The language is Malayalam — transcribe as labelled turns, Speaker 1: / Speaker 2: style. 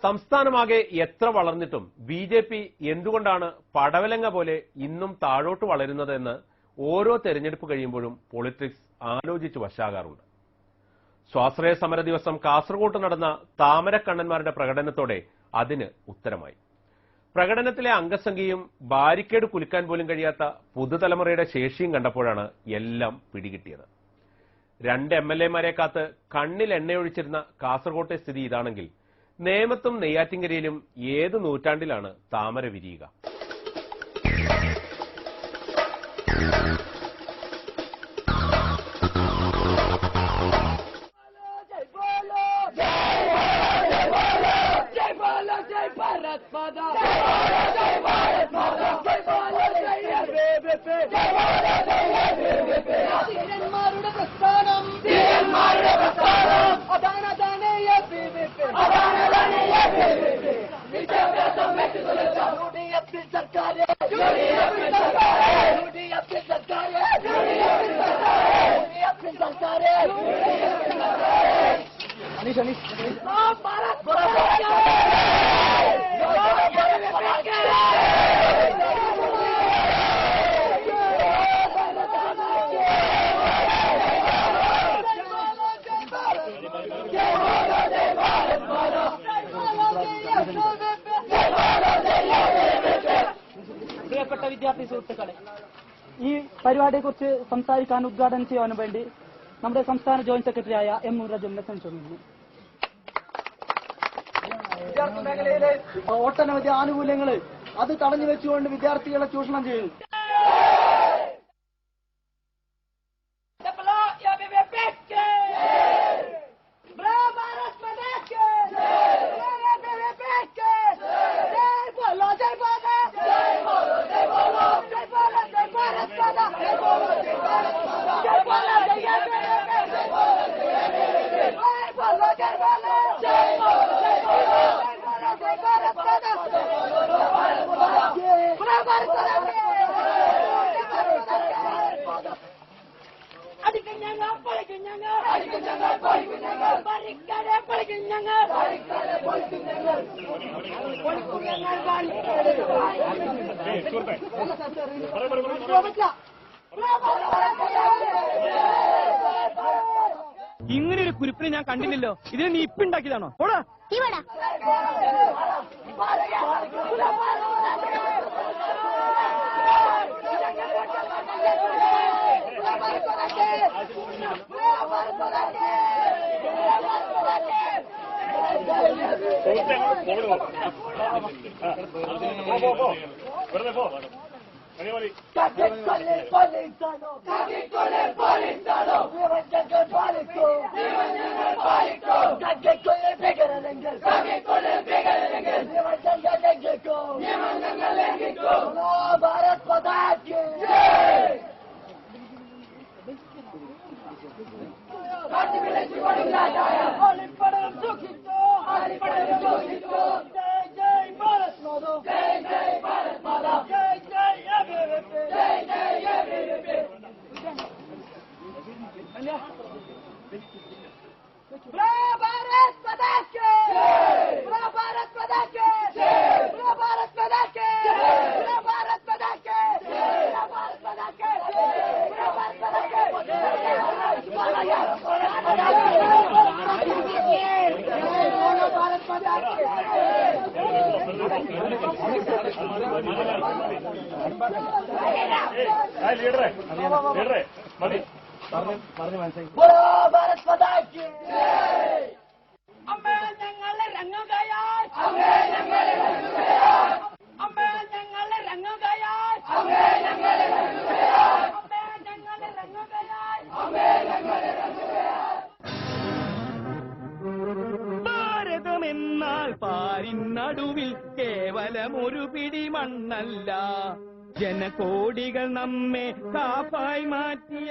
Speaker 1: സംസ്ഥാനമാകെ എത്ര വളർന്നിട്ടും ബി.ജെ.പി. എന്തുകൊണ്ടാണ് പടവലങ്ങ പോലെ ഇന്നും താഴോട്ട് വളരുന്നതെന്ന് ഓരോ തെരഞ്ഞെടുപ്പ് കഴിയുമ്പോഴും പൊളിറ്റിക്സ് ആലോചിച്ച് വശാകാറുണ്ട്. സ്വാശ്രയ സമര ദിവസം കാസർകോട്ട് നടന്ന താമരക്കണ്ണന്മാരുടെ പ്രകടനത്തോടെ അതിന് ഉത്തരമായി. പ്രകടനത്തിലെ അംഗസംഖ്യയും ബാരിക്കേഡ് കുലുക്കാൻ പോലും കഴിയാത്ത പുതുതലമുറയുടെ ശേഷിയും കണ്ടപ്പോഴാണ് എല്ലാം പിടികിട്ടിയത്. 2 MLA-മാരെ കാത്ത് കണ്ണിൽ എണ്ണയൊഴിച്ചിരുന്ന കാസർകോട്ടെ സ്ഥിതി ഇതാണെങ്കിൽ നേമത്തും നെയ്യാറ്റിൻകരയിലും ഏത് നൂറ്റാണ്ടിലാണ് താമര വിരിയുക?
Speaker 2: പ്രിയപ്പെട്ട വിദ്യാർത്ഥി സുഹൃത്തുക്കളെ, ഈ പരിപാടിയെക്കുറിച്ച് സംസാരിക്കാൻ ഉദ്ഘാടനം ചെയ്യാനും വേണ്ടി നമ്മുടെ സംസ്ഥാന ജോയിന്റ് സെക്രട്ടറിയായ എം മുറജുലിനെ ക്ഷണിച്ചിരുന്നു. വിദ്യാർത്ഥി മേഖലയിലെ ഒട്ടനവധി ആനുകൂല്യങ്ങൾ അത് തടഞ്ഞു വെച്ചുകൊണ്ട് വിദ്യാർത്ഥികളെ ചൂഷണം ചെയ്യുന്നു.
Speaker 3: ഇങ്ങനെയൊരു കുരിപ്പിനെ ഞാൻ കണ്ടില്ലല്ലോ. ഇതിനെ നീ ഇപ്പുണ്ടാക്കിയതാണോ? ഭാരതമെന്നാൽ പാരിനടുവിൽ കേവലം ഒരു പിടി മണ്ണല്ല, ജനകോടികൾ നമ്മെ കാപ്പായി മാറ്റിയ